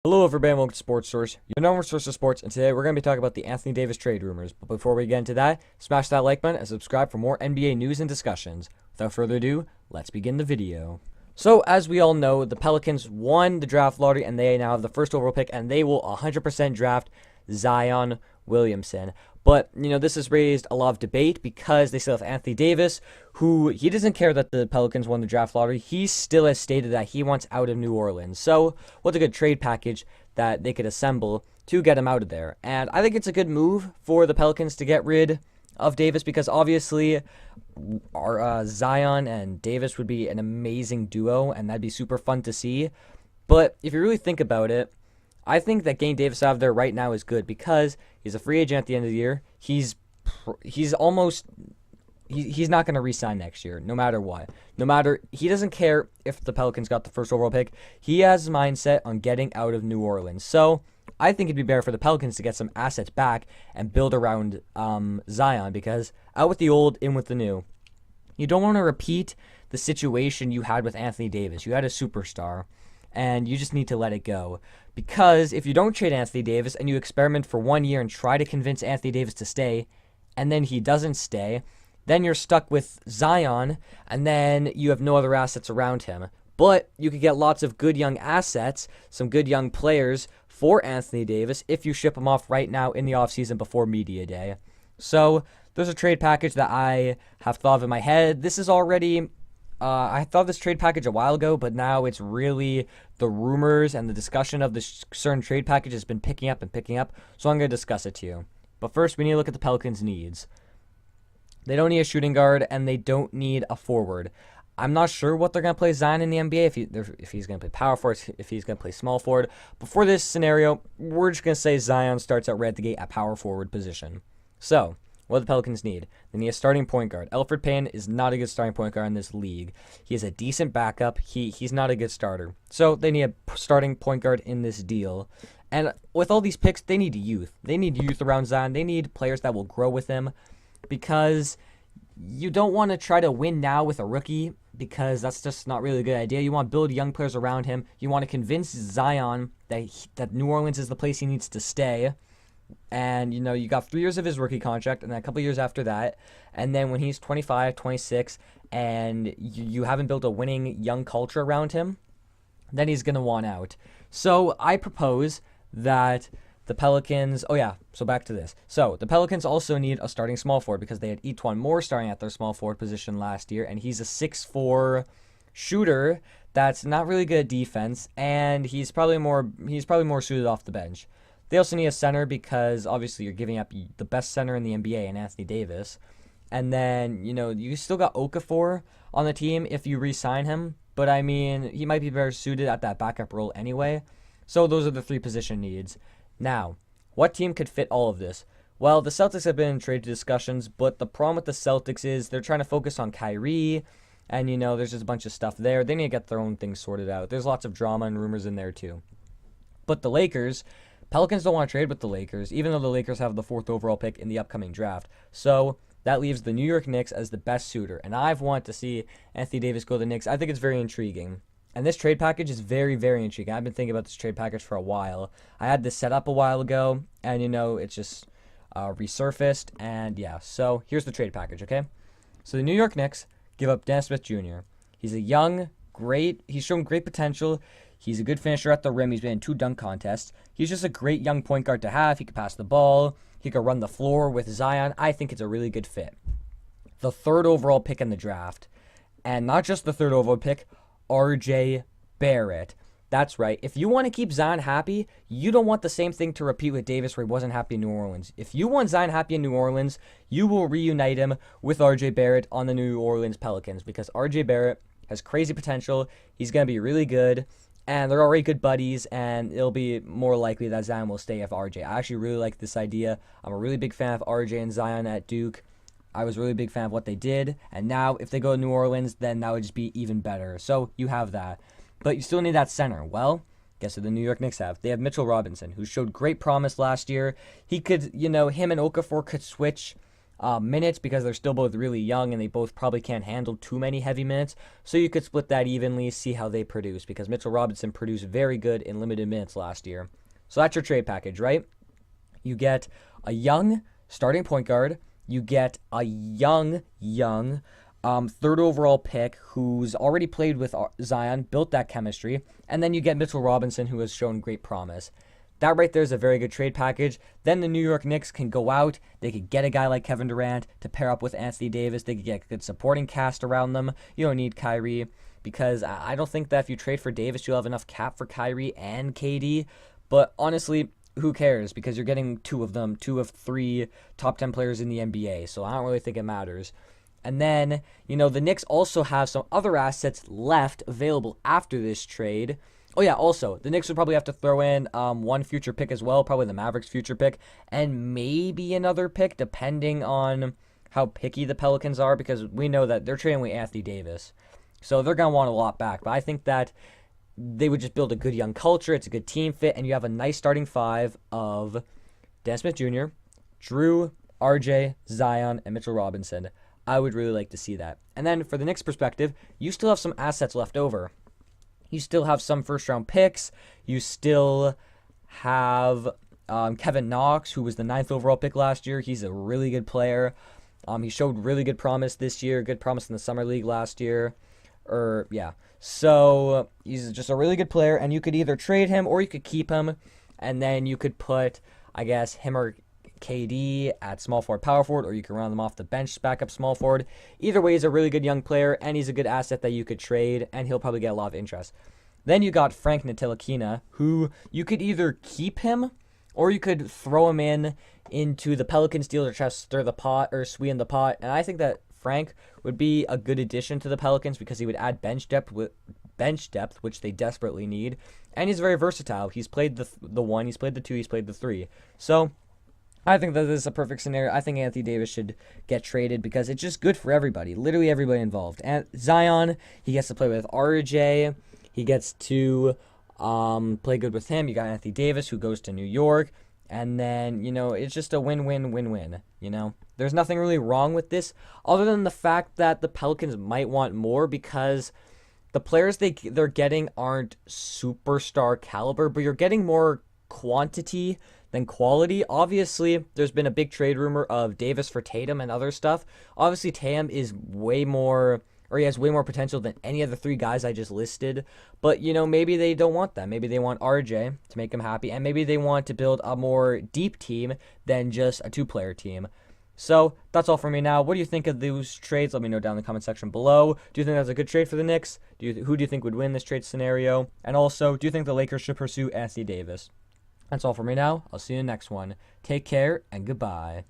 Hello everybody, and welcome to Sports Source, your number one source of sports, and today we're going to be talking about the Anthony Davis trade rumors. But before we get into that, smash that like button and subscribe for more NBA news and discussions. Without further ado, let's begin the video. So, as we all know, the Pelicans won the draft lottery, and they now have the first overall pick, and they will 100% draft Zion Williamson. But, this has raised a lot of debate because they still have Anthony Davis, who he doesn't care that the Pelicans won the draft lottery. He still has stated that he wants out of New Orleans. So, what's a good trade package that they could assemble to get him out of there? And I think it's a good move for the Pelicans to get rid of Davis because obviously our Zion and Davis would be an amazing duo, and that'd be super fun to see. But if you really think about it, I think that getting Davis out of there right now is good because he's a free agent at the end of the year. He's not going to re-sign next year, no matter what. He doesn't care if the Pelicans got the first overall pick. He has his mindset on getting out of New Orleans. So I think it'd be better for the Pelicans to get some assets back and build around Zion because out with the old, in with the new. You don't want to repeat the situation you had with Anthony Davis. You had a superstar, and you just need to let it go. Because if you don't trade Anthony Davis and you experiment for 1 year and try to convince Anthony Davis to stay, and then he doesn't stay, then you're stuck with Zion, and then you have no other assets around him. But you could get lots of good young assets, some good young players for Anthony Davis if you ship him off right now in the offseason before media day. So there's a trade package that I have thought of in my head. This is already... I thought this trade package a while ago, but now it's really the rumors and the discussion of this certain trade package has been picking up, so I'm going to discuss it to you. But first, we need to look at the Pelicans' needs. They don't need a shooting guard, and they don't need a forward. I'm not sure what they're going to play Zion in the NBA, if he's going to play power forward, if he's going to play small forward. But for this scenario, we're just going to say Zion starts out right at the gate at power forward position. So, what do the Pelicans need? They need a starting point guard. Elfrid Payton is not a good starting point guard in this league. He is a decent backup. He's not a good starter. So they need a starting point guard in this deal. And with all these picks, they need youth. They need youth around Zion. They need players that will grow with him because you don't want to try to win now with a rookie because that's just not really a good idea. You want to build young players around him. You want to convince Zion that New Orleans is the place he needs to stay. And, you got 3 years of his rookie contract and then a couple years after that. And then when he's 25, 26, and you haven't built a winning young culture around him, then he's going to want out. So I propose that the Pelicans... Oh, yeah. So back to this. So the Pelicans also need a starting small forward because they had E'Twaun Moore starting at their small forward position last year. And he's a 6'4" shooter that's not really good at defense. And he's probably more suited off the bench. They also need a center because, obviously, you're giving up the best center in the NBA in Anthony Davis. And then, you still got Okafor on the team if you re-sign him. But, he might be better suited at that backup role anyway. So those are the 3 position needs. Now, what team could fit all of this? Well, the Celtics have been in trade discussions, but the problem with the Celtics is they're trying to focus on Kyrie. And, there's just a bunch of stuff there. They need to get their own things sorted out. There's lots of drama and rumors in there, too. But the Lakers... Pelicans don't want to trade with the Lakers, even though the Lakers have the 4th overall pick in the upcoming draft. So that leaves the New York Knicks as the best suitor. And I've wanted to see Anthony Davis go to the Knicks. I think it's very intriguing. And this trade package is very, very intriguing. I've been thinking about this trade package for a while. I had this set up a while ago, and, it's just resurfaced. And, yeah, so here's the trade package, okay? So the New York Knicks give up Dennis Smith Jr. He's a young, he's shown great potential. He's a good finisher at the rim. He's been in 2 dunk contests. He's just a great young point guard to have. He can pass the ball. He can run the floor with Zion. I think it's a really good fit. The 3rd overall pick in the draft, and not just the 3rd overall pick, RJ Barrett. That's right. If you want to keep Zion happy, you don't want the same thing to repeat with Davis where he wasn't happy in New Orleans. If you want Zion happy in New Orleans, you will reunite him with RJ Barrett on the New Orleans Pelicans because RJ Barrett has crazy potential. He's going to be really good. And they're already good buddies, and it'll be more likely that Zion will stay with RJ. I actually really like this idea. I'm a really big fan of RJ and Zion at Duke. I was a really big fan of what they did. And now, if they go to New Orleans, then that would just be even better. So, you have that. But you still need that center. Well, guess what the New York Knicks have? They have Mitchell Robinson, who showed great promise last year. He could, him and Okafor could switch minutes because they're still both really young and they both probably can't handle too many heavy minutes. So you could split that evenly, see how they produce, because Mitchell Robinson produced very good in limited minutes last year. So that's your trade package, right? You get a young starting point guard. You get a young third overall pick who's already played with Zion, built that chemistry, and then you get Mitchell Robinson, who has shown great promise. That right there is a very good trade package. Then the New York Knicks can go out. They could get a guy like Kevin Durant to pair up with Anthony Davis. They could get a good supporting cast around them. You don't need Kyrie, because I don't think that if you trade for Davis, you'll have enough cap for Kyrie and KD. But honestly, who cares? Because you're getting two of them, 2 of 3 top 10 players in the NBA. So I don't really think it matters. And then, the Knicks also have some other assets left available after this trade. Oh, yeah, also, the Knicks would probably have to throw in one future pick as well, probably the Mavericks' future pick, and maybe another pick, depending on how picky the Pelicans are, because we know that they're trading with Anthony Davis. So they're going to want a lot back. But I think that they would just build a good young culture. It's a good team fit, and you have a nice starting 5 of Dan Smith Jr., Drew, RJ, Zion, and Mitchell Robinson. I would really like to see that. And then for the Knicks' perspective, you still have some assets left over. You still have some first-round picks. You still have Kevin Knox, who was the 9th overall pick last year. He's a really good player. He showed really good promise this year, good promise in the Summer League last year. So he's just a really good player, and you could either trade him or you could keep him, and then you could put, I guess, him or KD at small forward, power forward, or you can run them off the bench, back up small forward. Either way, he's a really good young player, and he's a good asset that you could trade, and he'll probably get a lot of interest. Then you got Frank Ntilikina, who you could either keep him, or you could throw him into the Pelicans deal to try to stir the pot or sweeten the pot. And I think that Frank would be a good addition to the Pelicans because he would add bench depth, which they desperately need, and he's very versatile. He's played the 1, he's played the 2, he's played the 3. So I think that this is a perfect scenario. I think Anthony Davis should get traded because it's just good for everybody, literally everybody involved. And Zion, he gets to play with RJ. He gets to play good with him. You got Anthony Davis, who goes to New York. And then, it's just a win-win-win-win, There's nothing really wrong with this other than the fact that the Pelicans might want more because the players they're getting aren't superstar caliber, but you're getting more quantity than quality. Obviously, there's been a big trade rumor of Davis for Tatum and other stuff. Obviously, Tatum is he has way more potential than any of the 3 guys I just listed. But, maybe they don't want that. Maybe they want RJ to make them happy, and maybe they want to build a more deep team than just a 2-player team. So, that's all for me now. What do you think of those trades? Let me know down in the comment section below. Do you think that's a good trade for the Knicks? Who do you think would win this trade scenario? And also, do you think the Lakers should pursue Anthony Davis? That's all for me now. I'll see you in the next one. Take care and goodbye.